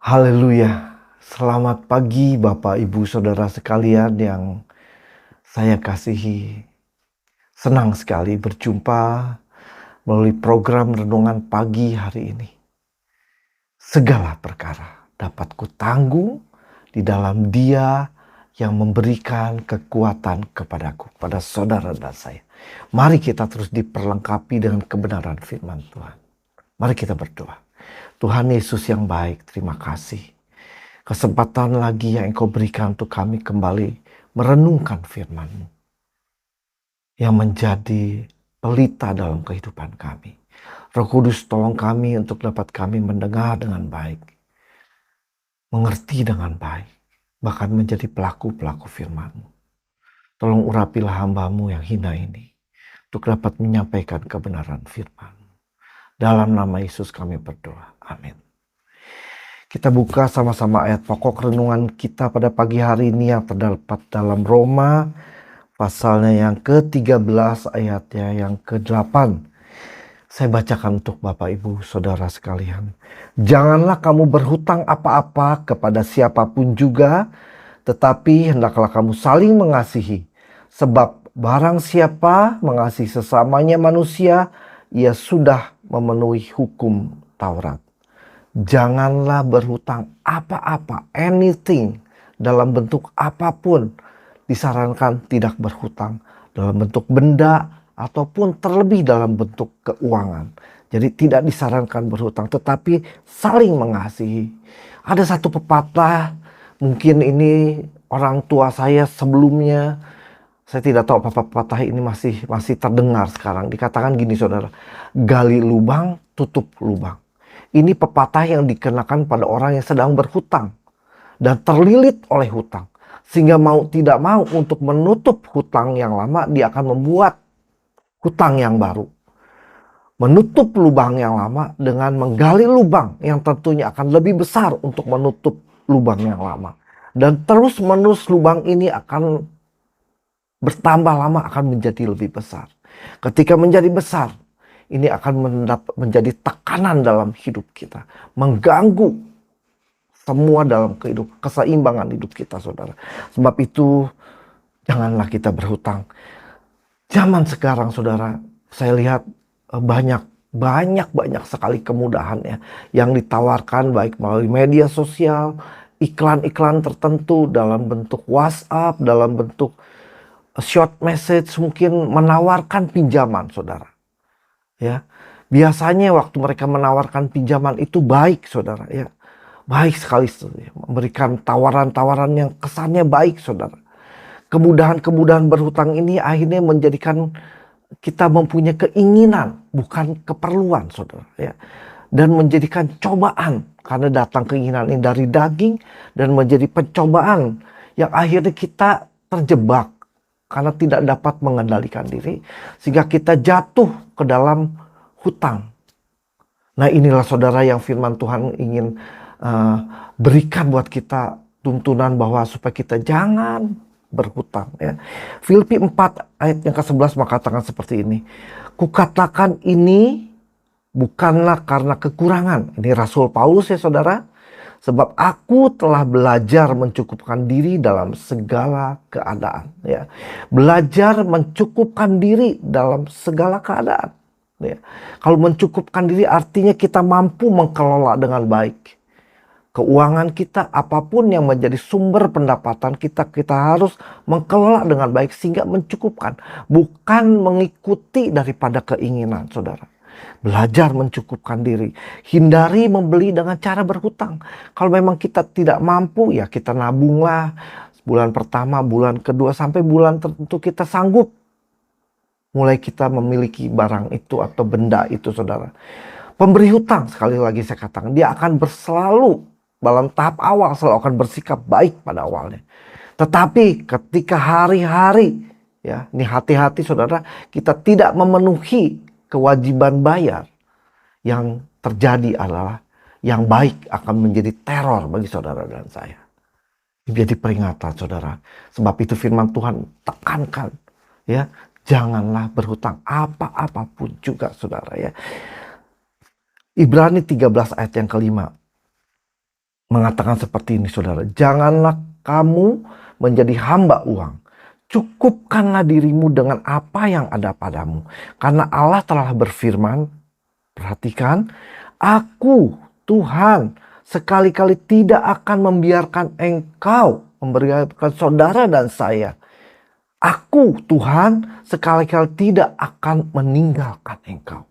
Haleluya. Selamat pagi Bapak Ibu Saudara sekalian yang saya kasihi. Senang sekali berjumpa melalui program Renungan Pagi hari ini. Segala perkara dapat kutanggung di dalam Dia yang memberikan kekuatan kepadaku, pada saudara dan saya. Mari kita terus diperlengkapi dengan kebenaran firman Tuhan. Mari kita berdoa. Tuhan Yesus yang baik, terima kasih. Kesempatan lagi yang Engkau berikan untuk kami kembali merenungkan firman-Mu yang menjadi pelita dalam kehidupan kami. Roh Kudus tolong kami untuk dapat kami mendengar dengan baik, mengerti dengan baik, bahkan menjadi pelaku-pelaku firman-Mu. Tolong urapilah hamba-Mu yang hina ini untuk dapat menyampaikan kebenaran firman-Mu. Dalam nama Yesus kami berdoa. Amin. Kita buka sama-sama ayat pokok renungan kita pada pagi hari ini yang terdapat dalam Roma pasalnya yang ke-13 ayatnya yang ke-8. Saya bacakan untuk Bapak Ibu Saudara sekalian. Janganlah kamu berhutang apa-apa kepada siapapun juga, tetapi hendaklah kamu saling mengasihi. Sebab barang siapa mengasihi sesamanya manusia, ia sudah memenuhi hukum Taurat. Janganlah berhutang apa-apa, anything, dalam bentuk apapun. Disarankan tidak berhutang dalam bentuk benda ataupun terlebih dalam bentuk keuangan. Jadi tidak disarankan berhutang, tetapi saling mengasihi. Ada satu pepatah, mungkin ini orang tua saya sebelumnya, saya tidak tahu apa pepatah ini masih terdengar sekarang. Dikatakan gini saudara, gali lubang, tutup lubang. Ini pepatah yang dikenakan pada orang yang sedang berhutang dan terlilit oleh hutang. Sehingga mau tidak mau untuk menutup hutang yang lama, dia akan membuat hutang yang baru. Menutup lubang yang lama dengan menggali lubang yang tentunya akan lebih besar untuk menutup lubang yang lama. Dan terus menerus lubang ini akan bertambah lama, akan menjadi lebih besar. Ketika menjadi besar, ini akan menjadi tekanan dalam hidup kita. Mengganggu semua dalam keseimbangan hidup kita saudara. Sebab itu janganlah kita berhutang. Zaman sekarang saudara, saya lihat banyak sekali kemudahan ya yang ditawarkan baik melalui media sosial, iklan-iklan tertentu dalam bentuk WhatsApp, dalam bentuk short message, mungkin menawarkan pinjaman saudara. Ya, biasanya waktu mereka menawarkan pinjaman itu baik saudara ya. Baik sekali saudara. Memberikan tawaran-tawaran yang kesannya baik saudara. Kemudahan-kemudahan berhutang ini akhirnya menjadikan kita mempunyai keinginan, bukan keperluan saudara ya. Dan menjadikan cobaan karena datang keinginan ini dari daging dan menjadi pencobaan yang akhirnya kita terjebak karena tidak dapat mengendalikan diri sehingga kita jatuh ke dalam hutang. Nah inilah saudara yang firman Tuhan ingin berikan buat kita tuntunan bahwa supaya kita jangan berhutang ya. Filipi 4 ayat yang ke-11 mengatakan seperti ini. Kukatakan ini bukanlah karena kekurangan. Ini Rasul Paulus ya saudara. Sebab aku telah belajar mencukupkan diri dalam segala keadaan. Ya. Belajar mencukupkan diri dalam segala keadaan. Ya. Kalau mencukupkan diri artinya kita mampu mengelola dengan baik. Keuangan kita, apapun yang menjadi sumber pendapatan kita harus mengelola dengan baik sehingga mencukupkan. Bukan mengikuti daripada keinginan saudara. Belajar mencukupkan diri. Hindari membeli dengan cara berhutang. Kalau memang kita tidak mampu ya kita nabunglah. Bulan pertama, bulan kedua sampai bulan tertentu kita sanggup. Mulai kita memiliki barang itu atau benda itu saudara. Pemberi hutang sekali lagi saya katakan dia akan selalu dalam tahap awal selalu akan bersikap baik pada awalnya. Tetapi ketika hari-hari ya ini hati-hati saudara kita tidak memenuhi kewajiban bayar, yang terjadi adalah yang baik akan menjadi teror bagi saudara dan saya. Ini jadi peringatan saudara. Sebab itu firman Tuhan tekankan ya, janganlah berhutang apa-apapun juga saudara ya. Ibrani 13 ayat yang ke-5. mengatakan seperti ini, saudara. Janganlah kamu menjadi hamba uang. Cukupkanlah dirimu dengan apa yang ada padamu. Karena Allah telah berfirman, perhatikan, Aku, Tuhan, sekali-kali tidak akan membiarkan engkau, membiarkan saudara dan saya. Aku, Tuhan, sekali-kali tidak akan meninggalkan engkau.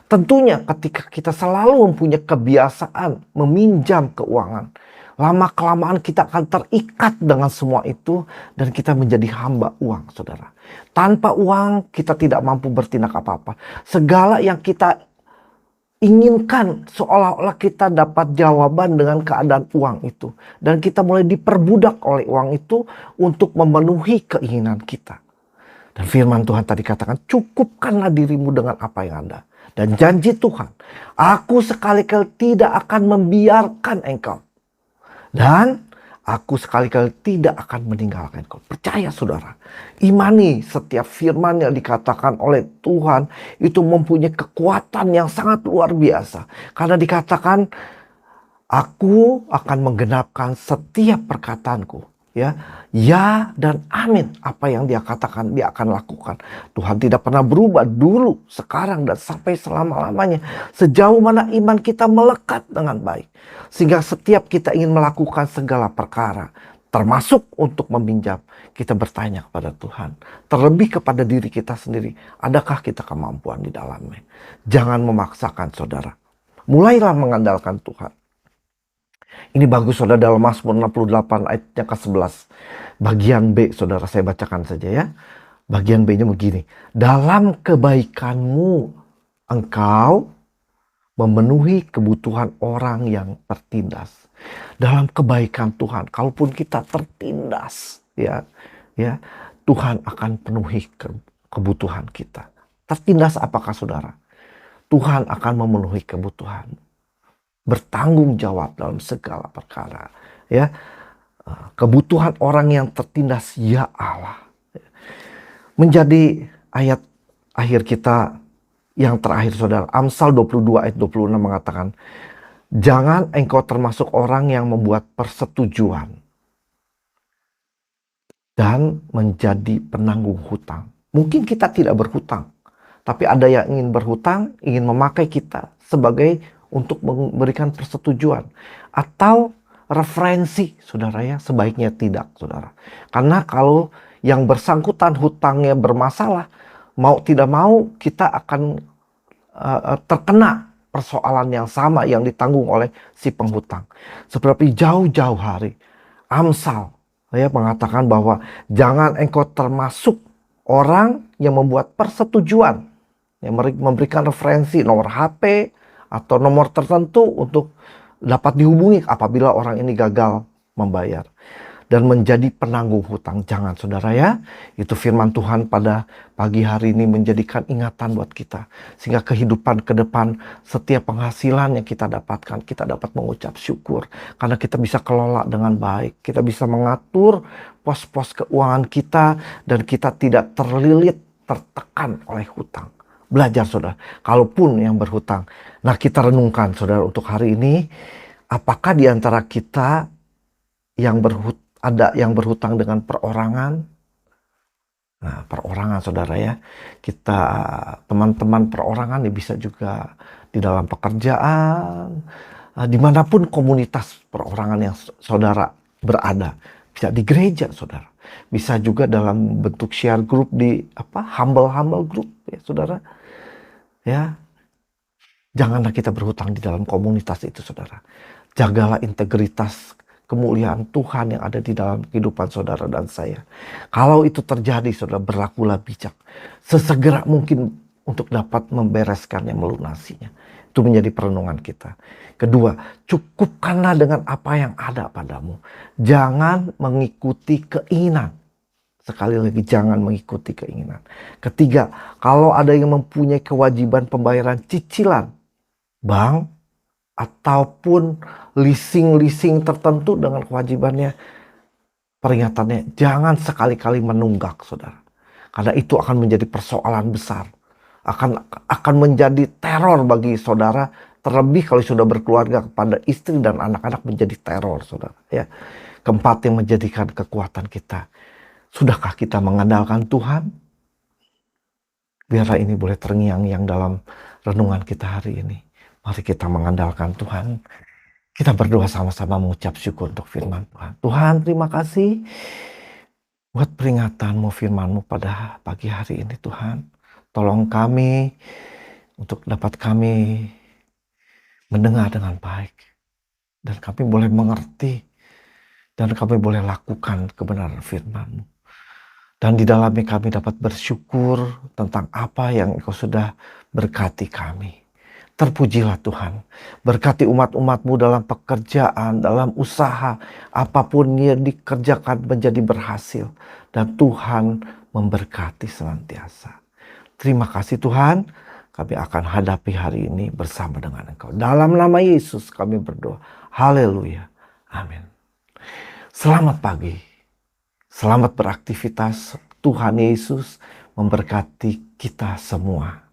Tentunya ketika kita selalu mempunyai kebiasaan meminjam keuangan, lama-kelamaan kita akan terikat dengan semua itu dan kita menjadi hamba uang, saudara. Tanpa uang kita tidak mampu bertindak apa-apa. Segala yang kita inginkan seolah-olah kita dapat jawaban dengan keadaan uang itu. Dan kita mulai diperbudak oleh uang itu untuk memenuhi keinginan kita. Dan firman Tuhan tadi katakan, cukupkanlah dirimu dengan apa yang ada. Dan janji Tuhan, aku sekali-kali tidak akan membiarkan engkau. Dan aku sekali-kali tidak akan meninggalkan engkau. Percaya saudara, imani setiap firman yang dikatakan oleh Tuhan itu mempunyai kekuatan yang sangat luar biasa. Karena dikatakan, aku akan menggenapkan setiap perkataanku. Ya dan amin, apa yang dia katakan dia akan lakukan. Tuhan tidak pernah berubah dulu, sekarang dan sampai selama-lamanya. Sejauh mana iman kita melekat dengan baik, sehingga setiap kita ingin melakukan segala perkara, termasuk untuk meminjam, kita bertanya kepada Tuhan, terlebih kepada diri kita sendiri, adakah kita kemampuan di dalamnya. Jangan memaksakan, saudara. Mulailah mengandalkan Tuhan. Ini bagus, saudara, dalam Mazmur 68 ayatnya ke-11. Bagian B, saudara, saya bacakan saja ya. Bagian B-nya begini. Dalam kebaikanmu engkau memenuhi kebutuhan orang yang tertindas. Dalam kebaikan Tuhan, kalaupun kita tertindas, ya, Tuhan akan penuhi kebutuhan kita. Tertindas apakah, saudara? Tuhan akan memenuhi kebutuhan. Bertanggung jawab dalam segala perkara, ya. Kebutuhan orang yang tertindas, ya Allah. Menjadi ayat akhir kita yang terakhir, saudara. Amsal 22 ayat 26 mengatakan, jangan engkau termasuk orang yang membuat persetujuan dan menjadi penanggung hutang. Mungkin kita tidak berhutang, tapi ada yang ingin berhutang, ingin memakai kita sebagai untuk memberikan persetujuan atau referensi, saudara, ya. Sebaiknya tidak, saudara. Karena kalau yang bersangkutan hutangnya bermasalah, mau tidak mau kita akan terkena persoalan yang sama yang ditanggung oleh si penghutang. Seperti jauh-jauh hari Amsal, ya, mengatakan bahwa jangan engkau termasuk orang yang membuat persetujuan, yang memberikan referensi nomor HP atau nomor tertentu untuk dapat dihubungi apabila orang ini gagal membayar. Dan menjadi penanggung hutang. Jangan, saudara, ya. Itu firman Tuhan pada pagi hari ini menjadikan ingatan buat kita. Sehingga kehidupan ke depan, setiap penghasilan yang kita dapatkan, kita dapat mengucap syukur. Karena kita bisa kelola dengan baik. Kita bisa mengatur pos-pos keuangan kita. Dan kita tidak terlilit, tertekan oleh hutang. Belajar, saudara. Kalaupun yang berhutang. Nah, kita renungkan, saudara, untuk hari ini. Apakah di antara kita yang ada yang berhutang dengan perorangan? Nah, perorangan, saudara, ya. Kita, teman-teman perorangan, ya, bisa juga di dalam pekerjaan. Dimanapun komunitas perorangan yang saudara berada. Bisa di gereja, saudara. Bisa juga dalam bentuk share group di humble group, ya, saudara. Ya, janganlah kita berhutang di dalam komunitas itu, saudara. Jagalah integritas kemuliaan Tuhan yang ada di dalam kehidupan saudara dan saya. Kalau itu terjadi, saudara, berlakulah bijak. Sesegera mungkin untuk dapat membereskannya, melunasinya. Itu menjadi perenungan kita. Kedua, cukupkanlah dengan apa yang ada padamu. Jangan mengikuti keinginan. Sekali lagi, jangan mengikuti keinginan. Ketiga, kalau ada yang mempunyai kewajiban pembayaran cicilan bank ataupun leasing tertentu dengan kewajibannya, peringatannya, jangan sekali-kali menunggak, saudara. Karena itu akan menjadi persoalan besar. Akan menjadi teror bagi saudara Terlebih kalau sudah berkeluarga, kepada istri dan anak-anak menjadi teror, saudara. Ya, keempat yang menjadikan kekuatan kita. Sudahkah kita mengandalkan Tuhan? Biarlah ini boleh terngiang-ngiang dalam renungan kita hari ini. Mari kita mengandalkan Tuhan. Kita berdoa sama-sama mengucap syukur untuk firman Tuhan. Tuhan, terima kasih buat peringatan-Mu, firman-Mu pada pagi hari ini, Tuhan. Tolong kami untuk dapat kami mendengar dengan baik. Dan kami boleh mengerti. Dan kami boleh lakukan kebenaran firman-Mu. Dan di dalamnya kami dapat bersyukur tentang apa yang Engkau sudah berkati kami. Terpujilah Tuhan. Berkati umat-umat-Mu dalam pekerjaan, dalam usaha. Apapun yang dikerjakan menjadi berhasil. Dan Tuhan memberkati senantiasa. Terima kasih Tuhan. Kami akan hadapi hari ini bersama dengan Engkau. Dalam nama Yesus kami berdoa. Haleluya. Amin. Selamat pagi. Selamat beraktivitas. Tuhan Yesus memberkati kita semua.